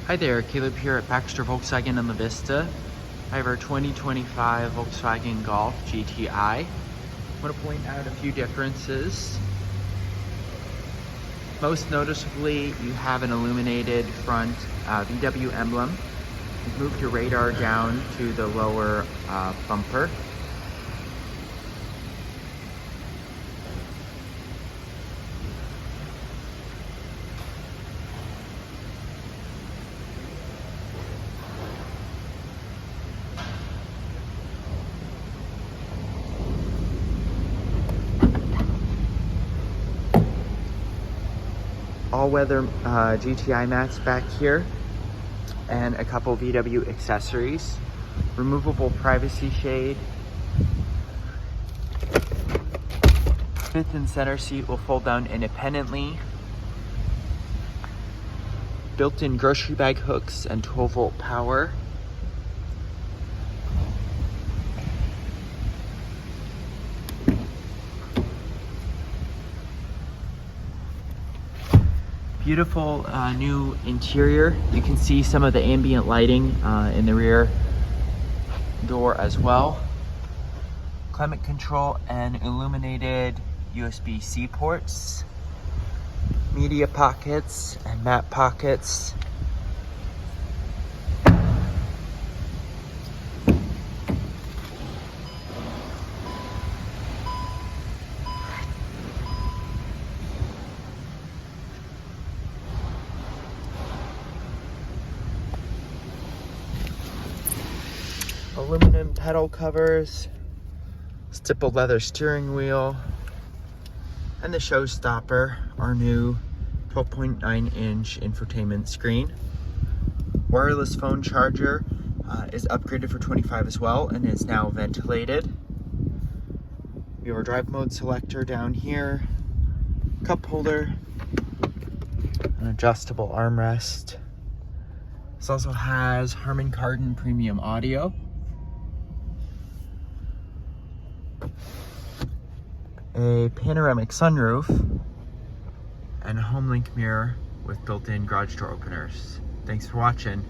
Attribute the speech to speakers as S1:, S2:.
S1: Hi there, Caleb here at Baxter Volkswagen on the Vista. I have our 2025 Volkswagen Golf GTI. I want to point out a few differences. Most noticeably, you have an illuminated front VW emblem. We've moved your radar down to the lower bumper. All-weather GTI mats back here, and a couple VW accessories. Removable privacy shade. Fifth and center seat will fold down independently. Built-in grocery bag hooks and 12-volt power. Beautiful new interior. You can see some of the ambient lighting in the rear door as well. Climate control and illuminated USB-C ports. Media pockets and map pockets. Aluminum pedal covers, stippled leather steering wheel, and the showstopper, our new 12.9-inch infotainment screen. Wireless phone charger is upgraded for 25 as well and is now ventilated. We have our drive mode selector down here, cup holder, an adjustable armrest. This also has Harman Kardon premium audio. A panoramic sunroof, and a home link mirror with built-in garage door openers. Thanks for watching.